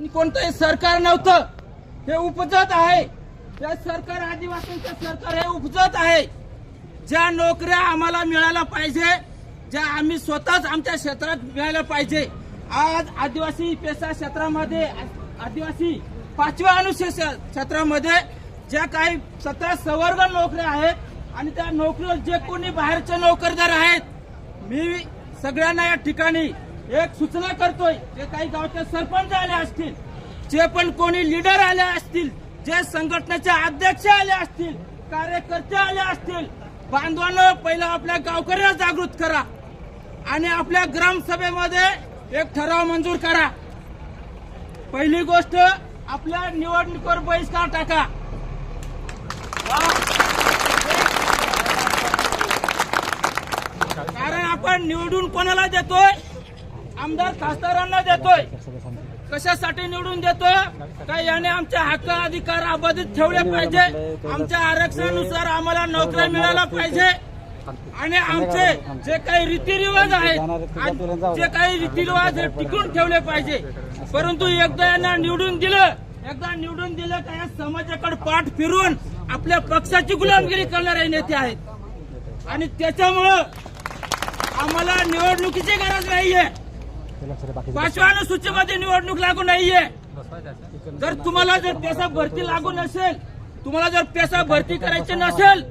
कोणतंही सरकार नव्हतं, हे उपजत आहे. हे सरकार आदिवासींचं सरकार हे उपजत आहे. ज्या नोकऱ्या आम्हाला मिळायला पाहिजे, ज्या आम्ही स्वतःच आमच्या क्षेत्रात मिळायला पाहिजे, आज आदिवासी पेसा क्षेत्रामध्ये आदिवासी 5व्या अनुसूचित क्षेत्रामध्ये ज्या काही 17 संवर्ग नोकऱ्या आहेत आणि त्या नोकरीवर जे कोणी बाहेरचे नोकरदार आहेत, मी सगळ्यांना या ठिकाणी एक सूचना करतोय. जे काही गावचे सरपंच आले असतील, जे पण कोणी लीडर आले असतील, जे संघटनेचे अध्यक्ष आले असतील, कार्यकर्ते आले असतील, बांधवांनो पहिला आपल्या गावकऱ्यांना जागृत करा आणि आपल्या ग्रामसभेमध्ये एक ठराव मंजूर करा. पहिली गोष्ट, आपल्या निवडणुकीवर बहिष्कार टाका. कारण आपण निवडून कोणाला देतोय? आमदार खासदारांना देतोय. कशासाठी निवडून देतो? का याने आमचे हक्क अधिकार अबाधित ठेवले पाहिजे, आमच्या आरक्षणानुसार आम्हाला नोकऱ्या मिळायला पाहिजे आणि आमचे जे काही रीतिरिवाज आहेत, जे काही रीतिरिवाज हे टिकून ठेवले पाहिजे. परंतु एकदा यांना निवडून दिलं का या समाजाकडे पाठ फिरून आपल्या पक्षाची गुलामगिरी करणारे नेते आहेत आणि त्याच्यामुळं आम्हाला निवडणुकीची गरज नाहीये. 5व्या अनुसूचीमध्ये निवडणूक लागू नाहीये. जर तुम्हाला पेसा भरती लागू नसेल, तुम्हाला जर पेसा भरती करायची नसेल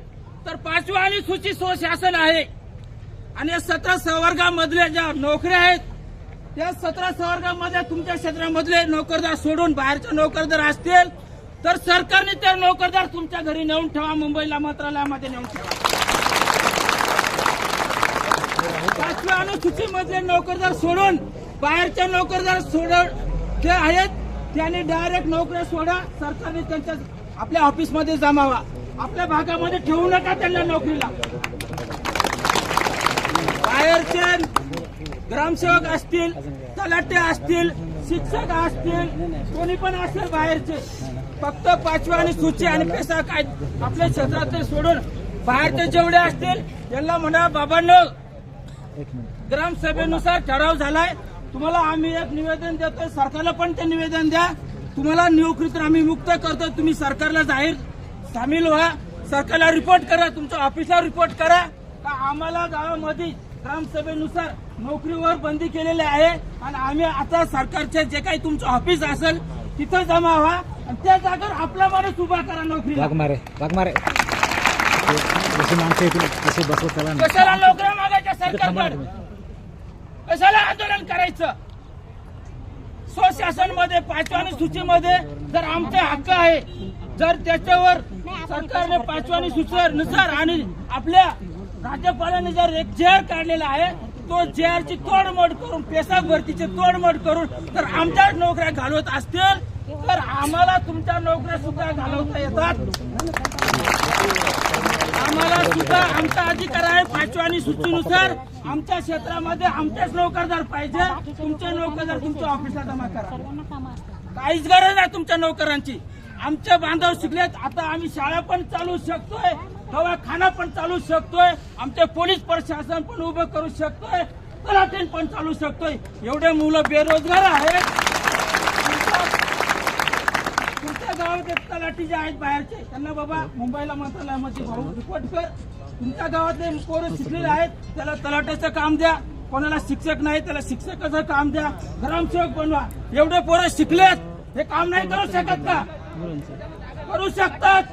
तर 5व्या अनुसूची शासन आहे आणि या 17 संवर्गामधल्या ज्या नोकऱ्या आहेत, त्या 17 संवर्गामध्ये तुमच्या क्षेत्रामधले नोकरदार सोडून बाहेरचे नोकरदार असतील तर सरकारने ते नोकरदार तुमच्या घरी नेऊन ठेवा, मुंबईला मंत्रालयामध्ये नेऊन ठेवा. 5व्या अनुसूचीमधले नोकरदार सोडून बाहेरचे नोकरदार जे आहेत त्यांनी डायरेक्ट नोकऱ्या सोडा. सरकारने त्यांच्या आपल्या ऑफिसमध्ये जमावा, आपल्या भागामध्ये ठेवू नका त्यांना नोकरीला. बाहेरचे ग्रामसेवक असतील, तलाठी असतील, शिक्षक असतील, कोणी पण असेल बाहेरचे, फक्त 5व्या अनुसूची आणि पेसा काय आपल्या क्षेत्रातले सोडून बाहेरचे जेवढे असतील त्यांना म्हणा, बाबांनो ग्रामसभेनुसार ठराव झालाय, तुम्हाला आम्ही एक निवेदन देतोय, सरकारला पण ते निवेदन द्या. तुम्हाला नोकरीतून आम्ही मुक्त करतो, तुम्ही सरकारला जाहीर सामील व्हा, सरकारला रिपोर्ट करा, तुमच्या ऑफिसला रिपोर्ट करा का आम्हाला गावामध्ये ग्रामसभेनुसार नोकरीवर बंदी केलेली आहे आणि आम्ही आता सरकारचे जे काही तुमचं ऑफिस असेल तिथं जमा व्हा आणि त्या जागेवर आपला माणूस उभा करा नोकरीला. कशाला नोकऱ्या मागायच्या सरकारकडे? कशाला आंदोलन करायचं? स्वशासनमध्ये 5व्या अनुसूचीमध्ये जर आमचे हक्क आहे, जर त्याच्यावर सरकारने 5व्या अनुसूचीनुसार आणि आपल्या राज्यपालांनी जर एक JR काढलेला आहे, तो JRची तोडमोड करून, पेसा भरतीची तोडमोड करून जर आमच्या नोकऱ्या घालवत असतील तर आम्हाला तुमच्या नोकऱ्या सुद्धा घालवता येतात. आम्हाला सुद्धा आमचा अधिकार आहे. 5व्या अनुसूचीनुसार आमच्या क्षेत्रामध्ये आमचेच नोकरदार पाहिजे. तुमचे नोकरदार तुमच्या ऑफिसला जमा करा. काहीच गरज नाही तुमच्या नोकरांची. आमचे बांधव शिकलेत, आता आम्ही शाळा पण चालू शकतोय, दवाखाना पण चालू शकतोय, आमचे पोलीस प्रशासन पण उभं करू शकतोय, तलाठी पण चालू शकतोय. एवढे मुलं बेरोजगार आहेत. तुमच्या गावात एक तलाठी जे आहेत बाहेरचे, त्यांना बाबा मुंबईला मंत्रालयामध्ये भाऊ रिपोर्ट कर. तुमच्या गावातले पोरं शिकलेले आहेत, त्याला तलाट्याचं काम द्या. कोणाला शिक्षक नाही त्याला शिक्षकाचं काम द्या, ग्रामसेवक बनवा. एवढे पोरं शिकलेत, हे काम नाही करू शकत का? करू शकतात.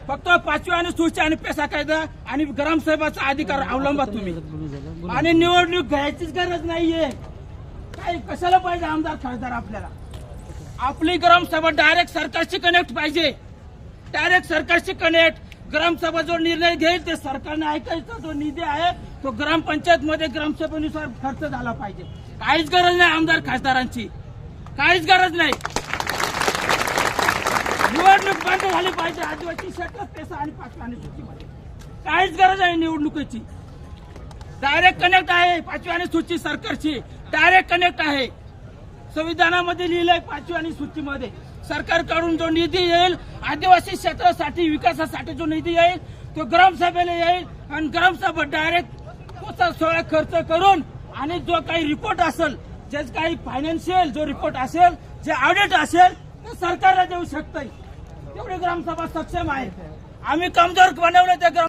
फक्त 5व्या अनुसूची आणि पेसा कायदा आणि ग्रामसभेचा अधिकार अवलंबा तुम्ही. आणि निवडणूक घ्यायचीच गरज नाहीये. काय कशाला पाहिजे आमदार खासदार? आपल्याला आपली ग्रामसभा डायरेक्ट सरकारशी कनेक्ट पाहिजे. डायरेक्ट सरकारशी कनेक्ट. ग्रामसभा जो निर्णय घेईल ते सरकारने ऐकायचा. जो निधी आहे तो ग्रामपंचायत मध्ये ग्रामसभेनुसार खर्च झाला पाहिजे. काहीच गरज नाही आमदार खासदारांची, काहीच गरज नाही. निवडणूक बंद झाली पाहिजे आदिवासी क्षेत्रात पेसा आणि 5व्या अनुसूचीमध्ये. काहीच गरज आहे निवडणुकीची. डायरेक्ट कनेक्ट आहे 5व्या अनुसूची सरकारची, डायरेक्ट कनेक्ट आहे. संविधानामध्ये लिहिलंय 5व्या अनुसूचीमध्ये सरकारकडून जो निधी येईल आदिवासी क्षेत्रासाठी विकासासाठी जो निधी येईल तो ग्रामसभेला येईल आणि ग्रामसभा डायरेक्ट सोळा खर्च करून आणि जो काही रिपोर्ट असेल, जे काही फायनान्शियल जो रिपोर्ट असेल जे ऑडिट असेल ते सरकारला देऊ शकतंय. तेवढी ग्रामसभा सक्षम आहे. आम्ही कमजोर बनवलं त्या